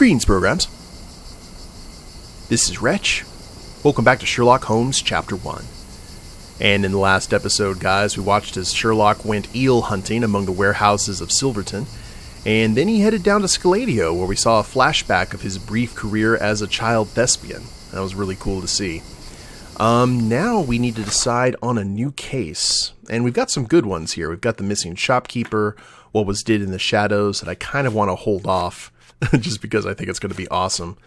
Greetings, programs. This is Wretch. Welcome back to Sherlock Holmes, Chapter 1. And in the last episode, guys, we watched as Sherlock went eel hunting among the warehouses of Silverton, and then he headed down to Scaladio, where we saw a flashback of his brief career as a child thespian. That was really cool to see. Now we need to decide on a new case, and we've got some good ones here. We've got the missing shopkeeper, what was did in the shadows, that I kind of want to hold off, just because I think it's going to be awesome.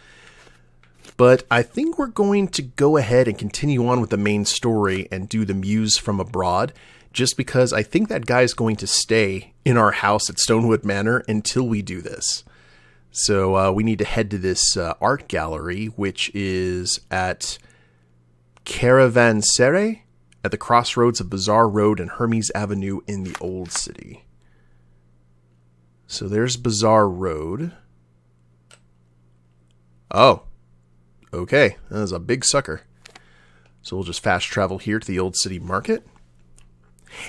But I think we're going to go ahead and continue on with the main story and do the Muse from Abroad, just because I think that guy's going to stay in our house at Stonewood Manor until we do this. So we need to head to this art gallery, which is at Caravanserai, at the crossroads of Bazaar Road and Hermes Avenue in the Old City. So there's Bazaar Road. Oh. Okay, that is a big sucker. So we'll just fast travel here to the Old City Market.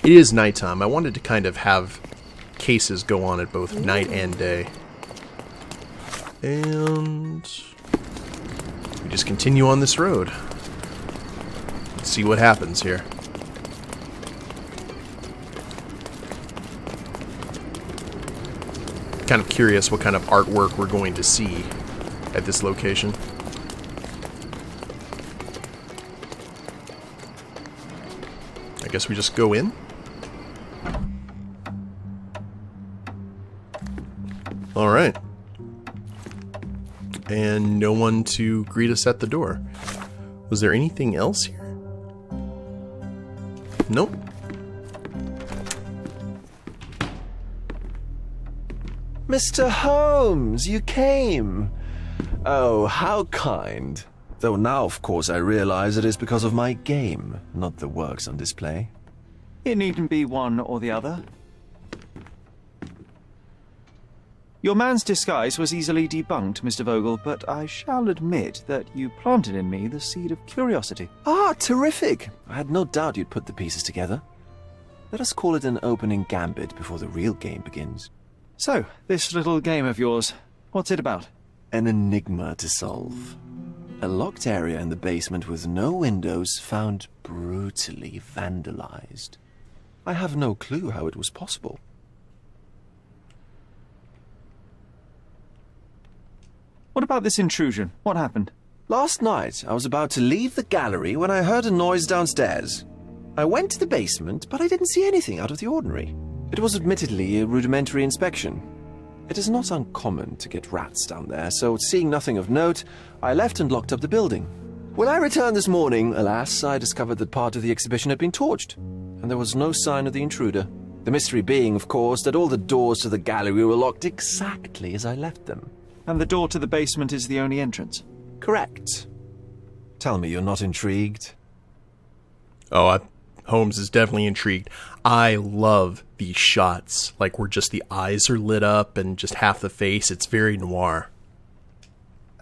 It is nighttime. I wanted to kind of have cases go on at both night and day. And we just continue on this road. Let's see what happens here. Kind of curious what kind of artwork we're going to see at this location. I guess we just go in. All right. And no one to greet us at the door. Was there anything else here? Nope. Mr. Holmes, you came. Oh, how kind. Though now, of course, I realize it is because of my game, not the works on display. It needn't be one or the other. Your man's disguise was easily debunked, Mr. Vogel, but I shall admit that you planted in me the seed of curiosity. Ah, terrific! I had no doubt you'd put the pieces together. Let us call it an opening gambit before the real game begins. So, this little game of yours, what's it about? An enigma to solve. A locked area in the basement with no windows found brutally vandalized. I have no clue how it was possible. What about this intrusion? What happened? Last night, I was about to leave the gallery when I heard a noise downstairs. I went to the basement, but I didn't see anything out of the ordinary. It was admittedly a rudimentary inspection. It is not uncommon to get rats down there, so seeing nothing of note, I left and locked up the building. When I returned this morning, alas, I discovered that part of the exhibition had been torched, and there was no sign of the intruder. The mystery being, of course, that all the doors to the gallery were locked exactly as I left them. And the door to the basement is the only entrance? Correct. Tell me you're not intrigued. Holmes is definitely intrigued. I love these shots, like where just the eyes are lit up and just half the face. It's very noir.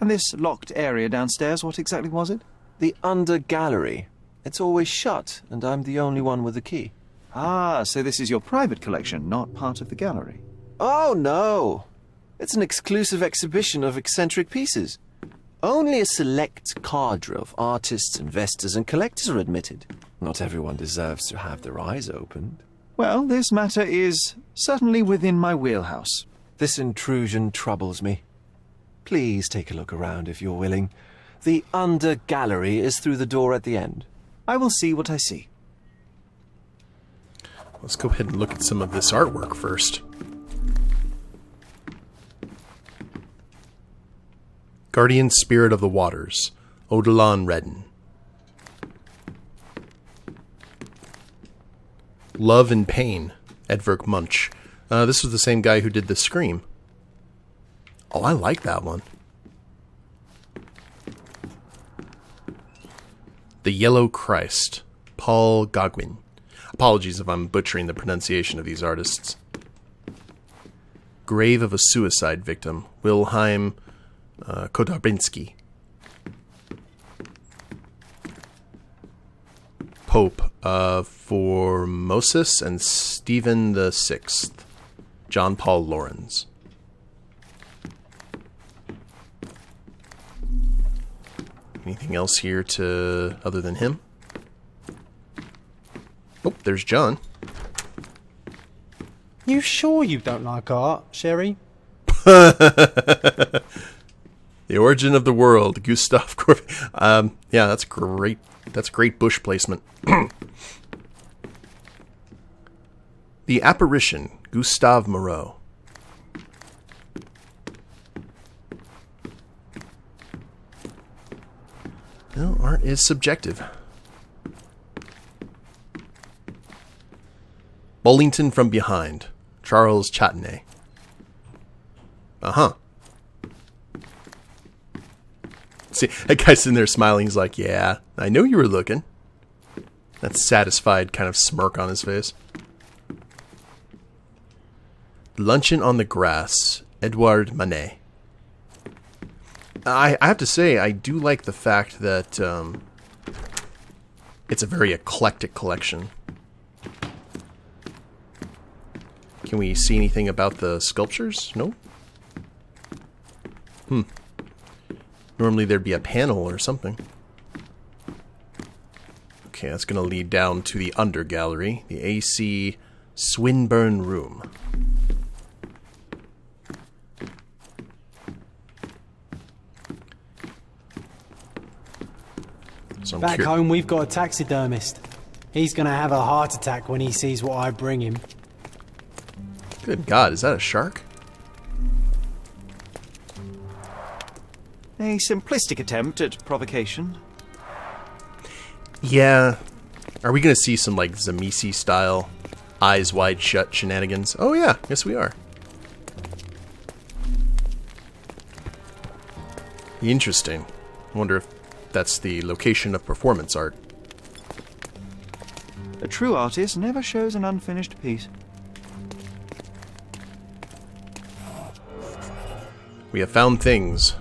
And this locked area downstairs, what exactly was it? The under gallery. It's always shut, and I'm the only one with the key. Ah, so this is your private collection, not part of the gallery. Oh, no. It's an exclusive exhibition of eccentric pieces. Only a select cadre of artists, investors, and collectors are admitted. Not everyone deserves to have their eyes opened. Well, this matter is certainly within my wheelhouse. This intrusion troubles me. Please take a look around if you're willing. The under gallery is through the door at the end. I will see what I see. Let's go ahead and look at some of this artwork first. Guardian Spirit of the Waters, Odilon Redden. Love and Pain, Edvard Munch. This was the same guy who did The Scream. Oh, I like that one. The Yellow Christ, Paul Gauguin. Apologies if I'm butchering the pronunciation of these artists. Grave of a Suicide Victim, Wilhelm Kotarbinsky. Pope Formosus and Stephen VI, John Paul Laurens. Anything else here other than him? Oh, there's John. You sure you don't like art, Sherry? The Origin of the World, Gustav Corp. Yeah, that's great. That's great bush placement. The Apparition, Gustave Moreau. Well, art is subjective. Bullington from Behind, Charles Chatanet. Uh-huh. See, that guy's sitting there smiling. He's like, yeah, I know you were looking. That satisfied kind of smirk on his face. Luncheon on the Grass, Edouard Manet. I have to say, I do like the fact that it's a very eclectic collection. Can we see anything about the sculptures? No? Normally there'd be a panel or something. Okay, that's going to lead down to the under gallery, the A.C. Swinburne Room. So Back home, we've got a taxidermist. He's gonna have a heart attack when he sees what I bring him. Good God, is that a shark? A simplistic attempt at provocation. Yeah. Are we going to see some, like, Zamisi style, eyes wide shut shenanigans? Oh, yeah. Yes, we are. Interesting. I wonder if that's the location of performance art. A true artist never shows an unfinished piece. We have found things.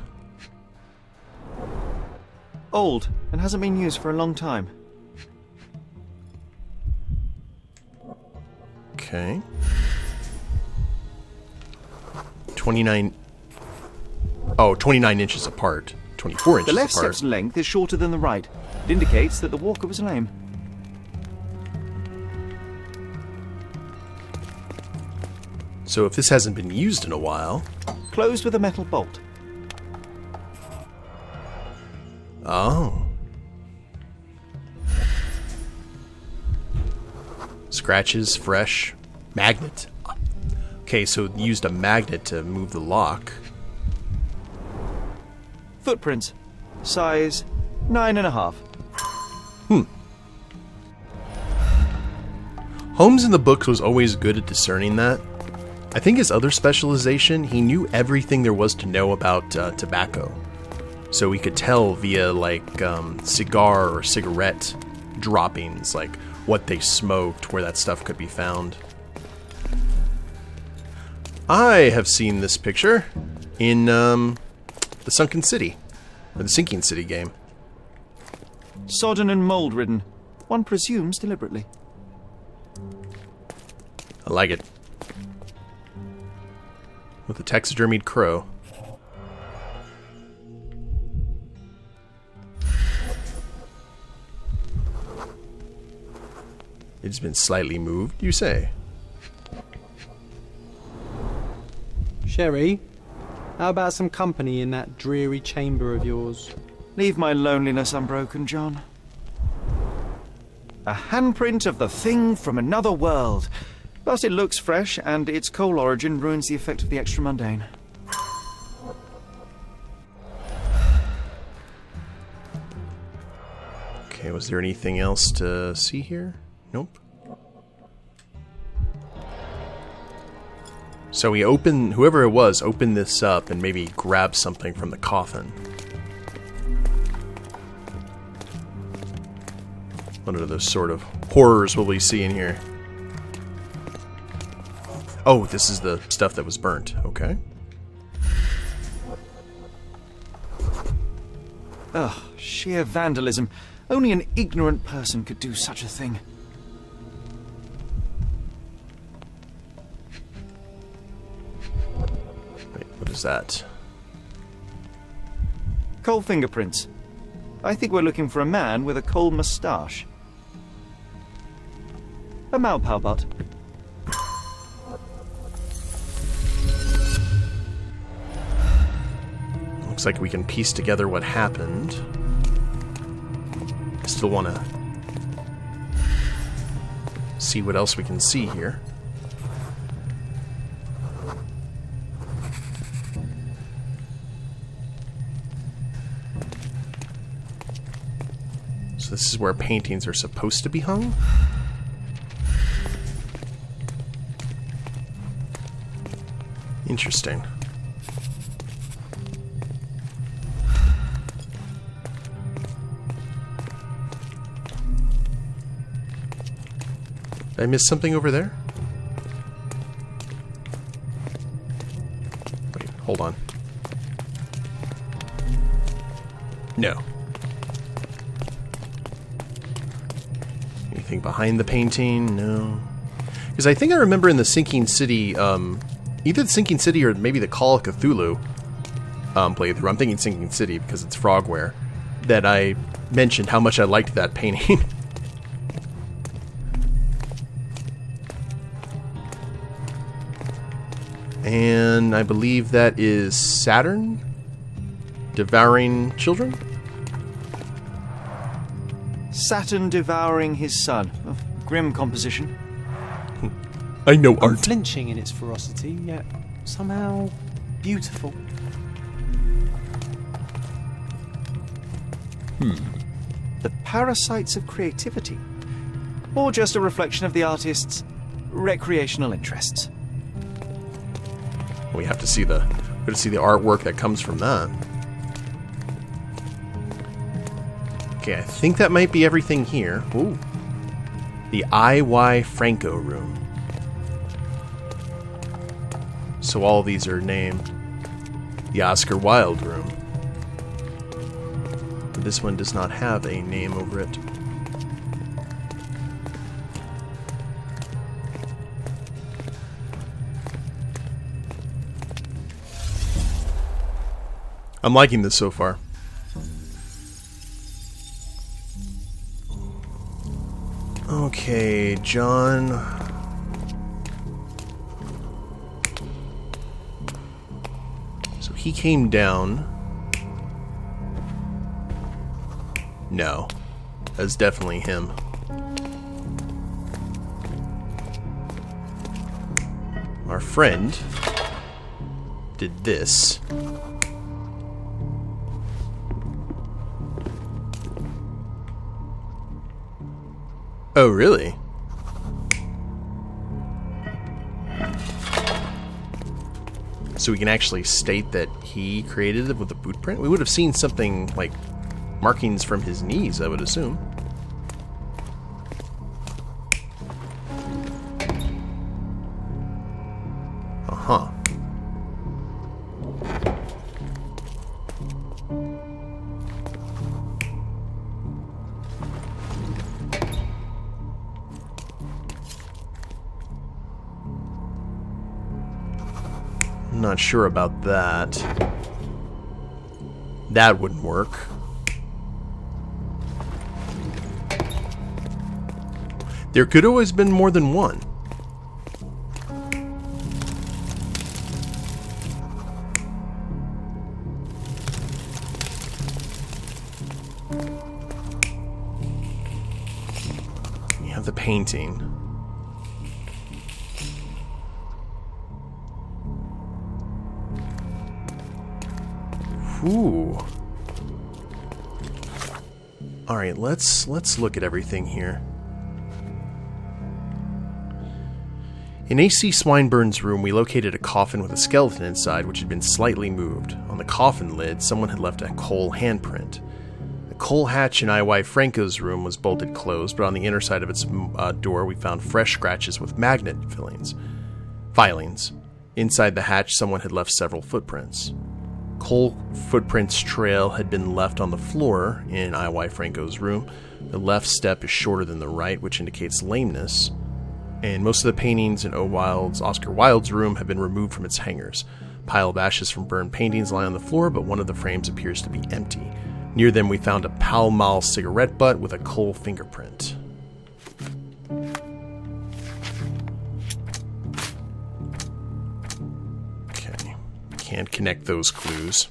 Old, and hasn't been used for a long time. Okay. 29... Oh, 29 inches apart. 24 inches The left apart. step's length is shorter than the right. It indicates that the walker was lame. So if this hasn't been used in a while... Closed with a metal bolt. Oh. Scratches, fresh. Magnet. Okay, so it used a magnet to move the lock. Footprints. Size 9.5. Holmes in the books was always good at discerning that. I think his other specialization, he knew everything there was to know about tobacco. So we could tell via, like, cigar or cigarette droppings, like, what they smoked, where that stuff could be found. I have seen this picture in, the Sunken City, or the Sinking City game. Sodden and mold-ridden. One presumes deliberately. I like it. With a taxidermied crow. It's been slightly moved, you say? Sherry, how about some company in that dreary chamber of yours? Leave my loneliness unbroken, John. A handprint of the thing from another world. But it looks fresh, and its coal origin ruins the effect of the extra mundane. Okay, was there anything else to see here? Nope. So we whoever it was, opened this up and maybe grabbed something from the coffin. What are those sort of horrors will we see in here? Oh, this is the stuff that was burnt. Okay. Ugh, sheer vandalism. Only an ignorant person could do such a thing. Wait, what is that? Coal fingerprints. I think we're looking for a man with a coal moustache. A Malpalbot. Looks like we can piece together what happened. I still want to see what else we can see here. So this is where paintings are supposed to be hung? Interesting. Did I miss something over there? Wait, hold on. No. Anything behind the painting? No. Because I think I remember in the Sinking City, either the Sinking City or maybe the Call of Cthulhu playthrough, I'm thinking Sinking City because it's Frogware, that I mentioned how much I liked that painting. And I believe that is Saturn devouring children? Saturn devouring his son. A grim composition. I know art. Unflinching in its ferocity, yet somehow beautiful. The parasites of creativity. Or just a reflection of the artist's recreational interests. We have to see the artwork that comes from that. Okay, I think that might be everything here. Ooh. The I.Y. Franco room. So all these are named the Oscar Wilde room. But this one does not have a name over it. I'm liking this so far. Okay, John. So he came down. No, that's definitely him. Our friend did this. Oh, really? So we can actually state that he created it with a boot print? We would have seen something like markings from his knees, I would assume. Uh-huh. Not sure about that. That wouldn't work. There could always been more than one. You have the painting. Ooh. All right, let's look at everything here. In A.C. Swinburne's room, we located a coffin with a skeleton inside, which had been slightly moved. On the coffin lid, someone had left a coal handprint. The coal hatch in I.Y. Franco's room was bolted closed, but on the inner side of its door, we found fresh scratches with magnet filings. Inside the hatch, someone had left several footprints. Coal footprints trail had been left on the floor in I.Y. Franco's room. The left step is shorter than the right, which indicates lameness. And most of the paintings in Oscar Wilde's room have been removed from its hangers. Pile of ashes from burned paintings lie on the floor, but one of the frames appears to be empty. Near them, we found a Pall Mall cigarette butt with a coal fingerprint. Okay, can't connect those clues.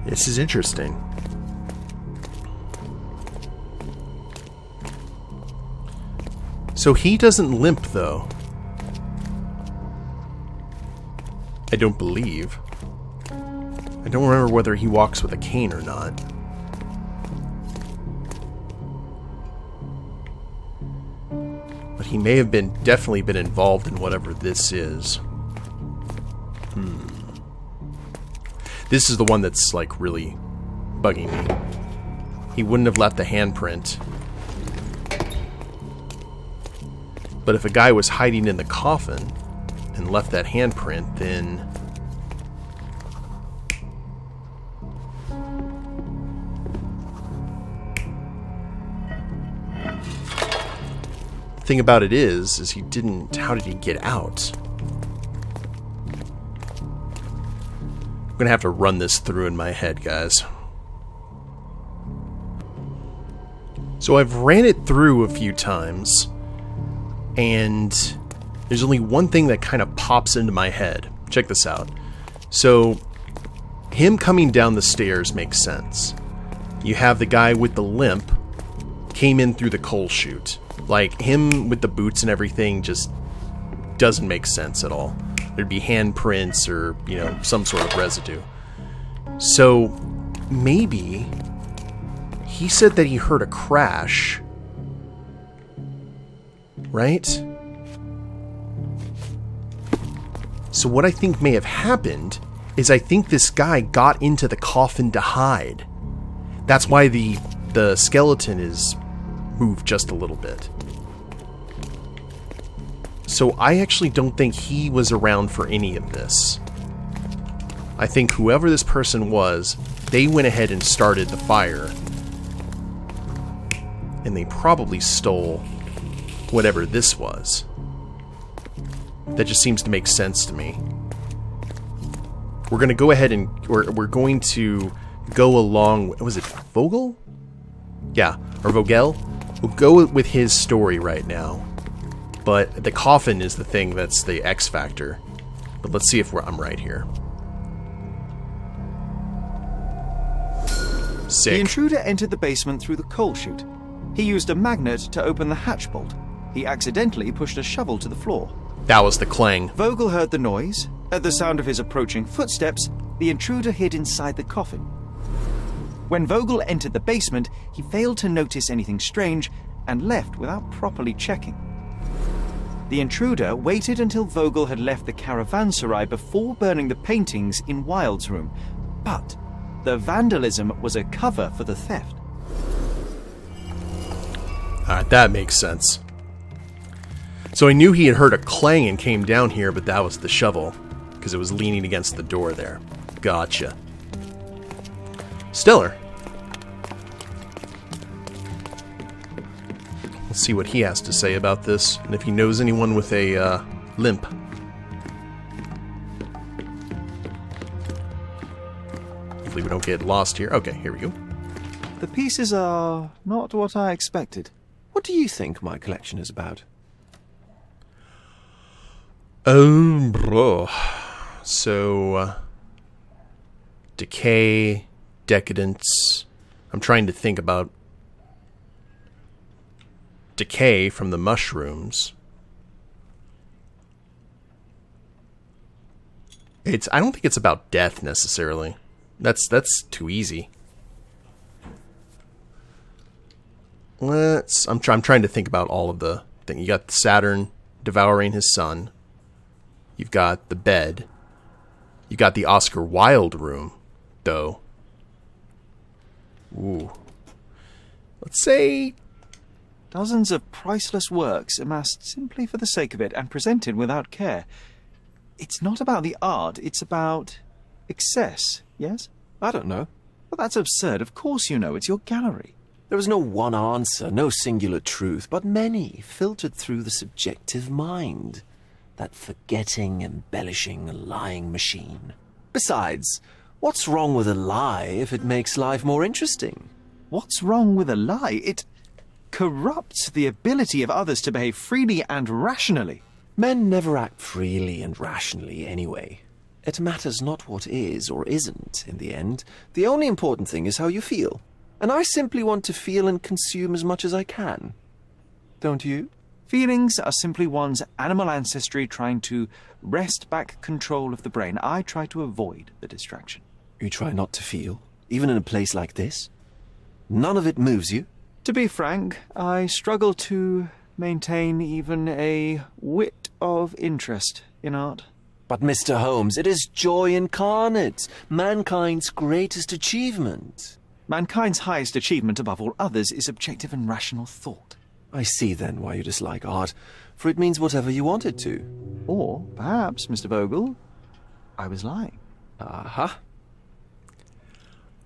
This is interesting. So he doesn't limp, though. I don't believe. I don't remember whether he walks with a cane or not. But he may have definitely been involved in whatever this is. This is the one that's, like, really bugging me. He wouldn't have left the handprint. But if a guy was hiding in the coffin and left that handprint, then... the thing about it is he didn't... how did he get out? I'm gonna have to run this through in my head, guys. So I've ran it through a few times, and there's only one thing that kind of pops into my head. Check this out. So, him coming down the stairs makes sense. You have the guy with the limp came in through the coal chute. Like, him with the boots and everything just doesn't make sense at all. There'd be handprints or, you know, some sort of residue. So, maybe he said that he heard a crash, right? So what I think may have happened is I think this guy got into the coffin to hide. That's why the skeleton is moved just a little bit. So I actually don't think he was around for any of this. I think whoever this person was, they went ahead and started the fire. And they probably stole whatever this was. That just seems to make sense to me. We're going to go ahead and... we're going to go along... was it Vogel? Yeah, or Vogel. We'll go with his story right now. But the coffin is the thing that's the X factor. But let's see if I'm right here. Sick. The intruder entered the basement through the coal chute. He used a magnet to open the hatch bolt. He accidentally pushed a shovel to the floor. That was the clang. Vogel heard the noise. At the sound of his approaching footsteps, the intruder hid inside the coffin. When Vogel entered the basement, he failed to notice anything strange and left without properly checking. The intruder waited until Vogel had left the caravanserai before burning the paintings in Wilde's room. But the vandalism was a cover for the theft. Alright, that makes sense. So I knew he had heard a clang and came down here, but that was the shovel, because it was leaning against the door there. Gotcha. Stellar. Let's see what he has to say about this, and if he knows anyone with a limp. Hopefully we don't get lost here. Okay, here we go. The pieces are not what I expected. What do you think my collection is about? Bro. So, decay, decadence. I'm trying to think about decay from the mushrooms. I don't think it's about death necessarily. That's too easy. I'm trying to think about all of the thing. You got Saturn devouring his son. You've got the bed. You got the Oscar Wilde room, though. Ooh. Let's say Dozens of priceless works amassed simply for the sake of it and presented without care. It's not about the art, it's about excess, yes? I don't know. Well, that's absurd. Of course you know. It's your gallery. There is no one answer, no singular truth, but many filtered through the subjective mind. That forgetting, embellishing, lying machine. Besides, What's wrong with a lie if it makes life more interesting? What's wrong with a lie? It corrupts the ability of others to behave freely and rationally. Men never act freely and rationally anyway. It matters not what is or isn't in the end. The only important thing is how you feel. And I simply want to feel and consume as much as I can. Don't you? Feelings are simply one's animal ancestry trying to wrest back control of the brain. I try to avoid the distraction. You try not to feel, even in a place like this? None of it moves you? To be frank, I struggle to maintain even a whit of interest in art. But Mr. Holmes, it is joy incarnate, mankind's greatest achievement. Mankind's highest achievement above all others is objective and rational thought. I see then why you dislike art, for it means whatever you want it to. Or perhaps, Mr. Vogel, I was lying. Aha.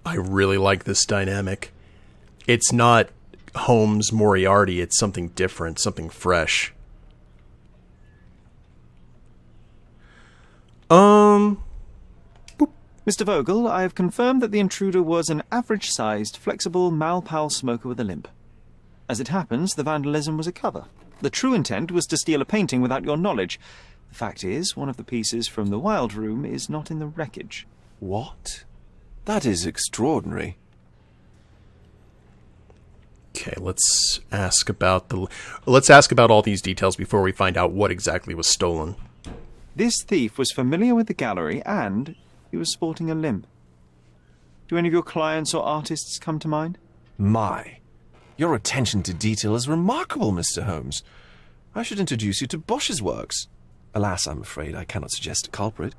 I really like this dynamic. It's not Holmes Moriarty, it's something different, something fresh. Mr. Vogel, I have confirmed that the intruder was an average-sized, flexible Malpal smoker with a limp. As it happens, the vandalism was a cover. The true intent was to steal a painting without your knowledge. The fact is, one of the pieces from the Wild Room is not in the wreckage. What? That is extraordinary. Okay, let's ask about all these details before we find out what exactly was stolen. This thief was familiar with the gallery and he was sporting a limp. Do any of your clients or artists come to mind? My, your attention to detail is remarkable, Mr. Holmes. I should introduce you to Bosch's works. Alas, I'm afraid I cannot suggest a culprit.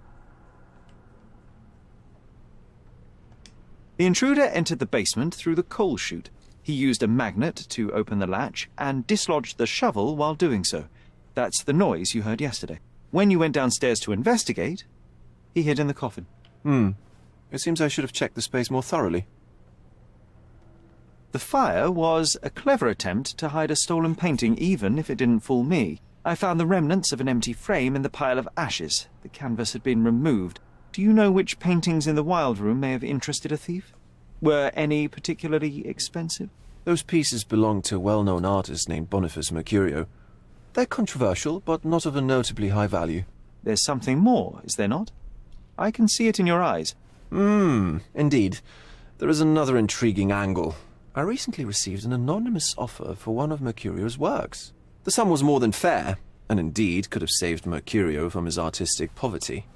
The intruder entered the basement through the coal chute. He used a magnet to open the latch and dislodged the shovel while doing so. That's the noise you heard yesterday. When you went downstairs to investigate, he hid in the coffin. It seems I should have checked the space more thoroughly. The fire was a clever attempt to hide a stolen painting, even if it didn't fool me. I found the remnants of an empty frame in the pile of ashes. The canvas had been removed. Do you know which paintings in the Wild Room may have interested a thief? Were any particularly expensive? Those pieces belong to a well-known artist named Boniface Mercurio. They're controversial, but not of a notably high value. There's something more, is there not? I can see it in your eyes. Indeed. There is another intriguing angle. I recently received an anonymous offer for one of Mercurio's works. The sum was more than fair, and indeed could have saved Mercurio from his artistic poverty.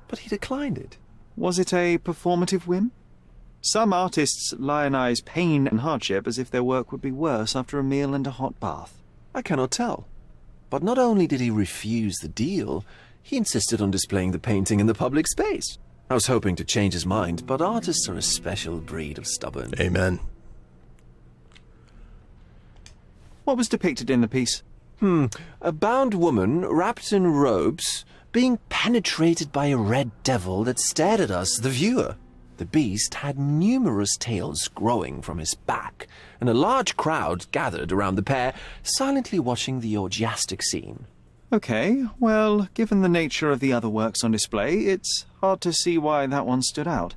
But he declined it. Was it a performative whim? Some artists lionize pain and hardship as if their work would be worse after a meal and a hot bath. I cannot tell. But not only did he refuse the deal, he insisted on displaying the painting in the public space. I was hoping to change his mind, but artists are a special breed of stubborn. Amen. What was depicted in the piece? A bound woman, wrapped in robes, being penetrated by a red devil that stared at us, the viewer. The beast had numerous tails growing from his back, and a large crowd gathered around the pair, silently watching the orgiastic scene. Okay, well, given the nature of the other works on display, it's hard to see why that one stood out.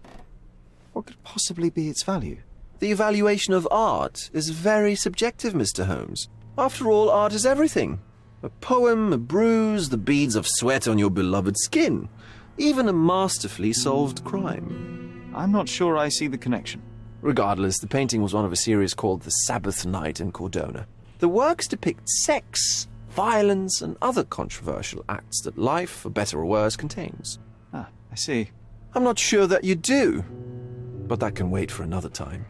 What could possibly be its value? The evaluation of art is very subjective, Mr. Holmes. After all, art is everything. A poem, a bruise, the beads of sweat on your beloved skin. Even a masterfully solved crime. I'm not sure I see the connection. Regardless, the painting was one of a series called The Sabbath Night in Cordona. The works depict sex, violence, and other controversial acts that life, for better or worse, contains. Ah, I see. I'm not sure that you do, but that can wait for another time.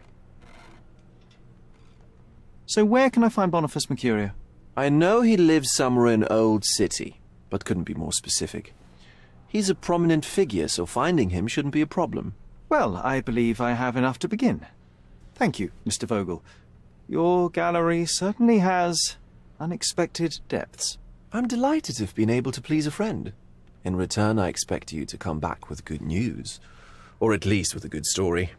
So where can I find Boniface Mercurio? I know he lives somewhere in Old City, but couldn't be more specific. He's a prominent figure, so finding him shouldn't be a problem. Well, I believe I have enough to begin. Thank you, Mr. Vogel. Your gallery certainly has unexpected depths. I'm delighted to have been able to please a friend. In return, I expect you to come back with good news. Or at least with a good story.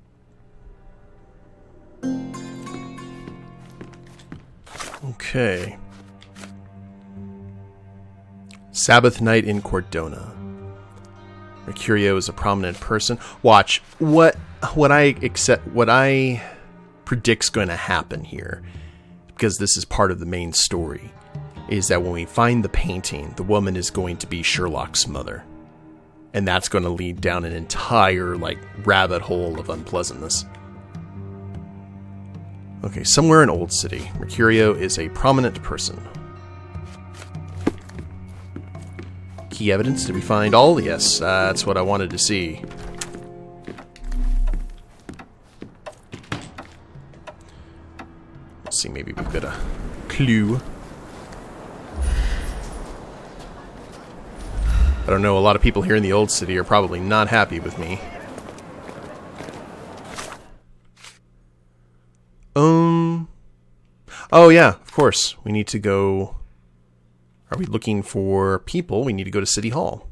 Okay. Sabbath Night in Cordona. Mercurio is a prominent person. Watch what I predict's going to happen here, because this is part of the main story, is that when we find the painting, the woman is going to be Sherlock's mother. And that's going to lead down an entire, rabbit hole of unpleasantness. Okay, somewhere in Old City, Mercurio is a prominent person. Key evidence, did we find all? Yes, that's what I wanted to see. Let's see, maybe we've got a clue. I don't know, a lot of people here in the Old City are probably not happy with me. Oh yeah, of course. We need to go... Are we looking for people? We need to go to City Hall.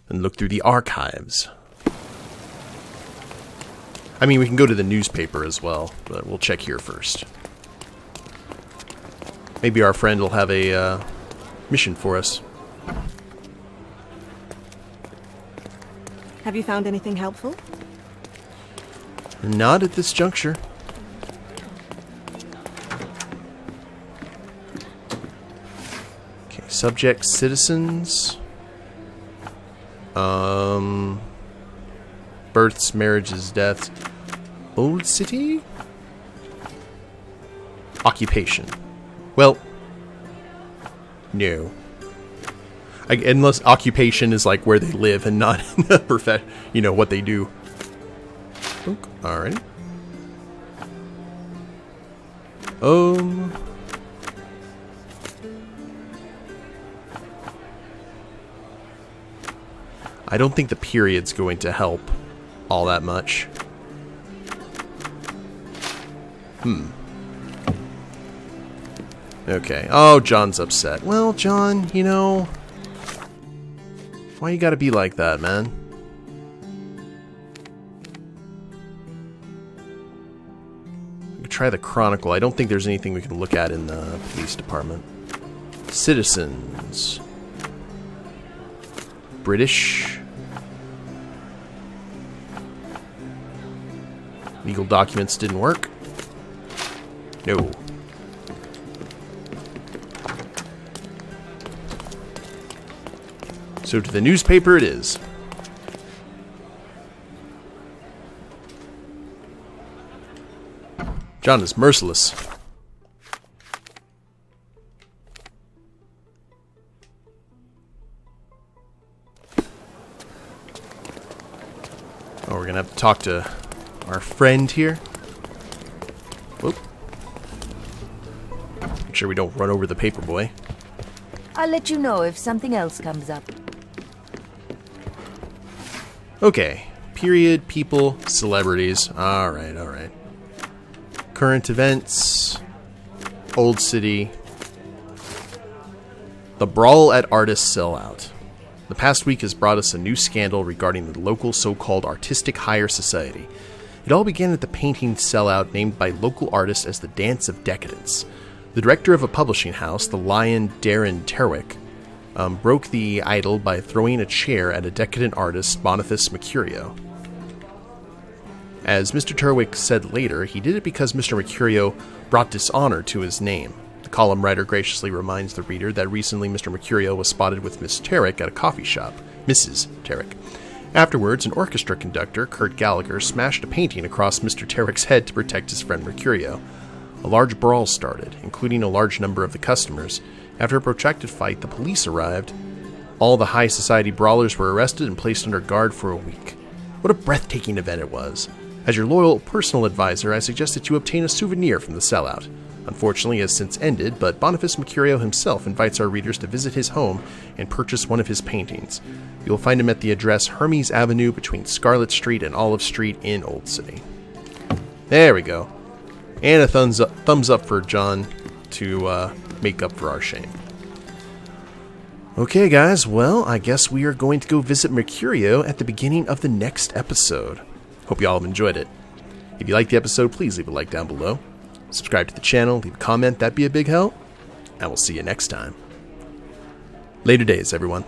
And look through the archives. I mean, we can go to the newspaper as well, but we'll check here first. Maybe our friend will have a mission for us. Have you found anything helpful? Not at this juncture. Okay, subjects, citizens. Births, marriages, deaths. Old City? Occupation. Well, no. Unless occupation is like where they live and not what they do. Alright. I don't think the period's going to help all that much. Okay. Oh, John's upset. Well, John, why you gotta be like that, man? We could try the Chronicle. I don't think there's anything we can look at in the police department. Citizens. British. Legal documents didn't work. No. So to the newspaper it is. John is merciless. Oh, we're gonna have to talk to our friend here. Whoop. Make sure we don't run over the paperboy. I'll let you know if something else comes up. Okay. Period, people, celebrities. Alright, alright. Current events. Old City. The brawl at artists sellout. The past week has brought us a new scandal regarding the local so-called artistic hire society. It all began at the painting sellout named by local artists as the Dance of Decadence. The director of a publishing house, the Lion Darren Terwick, broke the idol by throwing a chair at a decadent artist, Boniface Mercurio. As Mr. Terwick said later, he did it because Mr. Mercurio brought dishonor to his name. The column writer graciously reminds the reader that recently Mr. Mercurio was spotted with Miss Terwick at a coffee shop, Mrs. Terwick. Afterwards, an orchestra conductor, Kurt Gallagher, smashed a painting across Mr. Terwick's head to protect his friend Mercurio. A large brawl started, including a large number of the customers. After a protracted fight, the police arrived. All the high society brawlers were arrested and placed under guard for a week. What a breathtaking event it was. As your loyal personal advisor, I suggest that you obtain a souvenir from the sellout. Unfortunately, it has since ended, but Boniface Mercurio himself invites our readers to visit his home and purchase one of his paintings. You will find him at the address Hermes Avenue between Scarlet Street and Olive Street in Old City. There we go. And a thumbs up for John to make up for our shame. Okay, guys, well, I guess we are going to go visit Mercurio at the beginning of the next episode. Hope you all have enjoyed it. If you liked the episode, please leave a like down below. Subscribe to the channel, leave a comment, that'd be a big help. And we'll see you next time. Later days, everyone.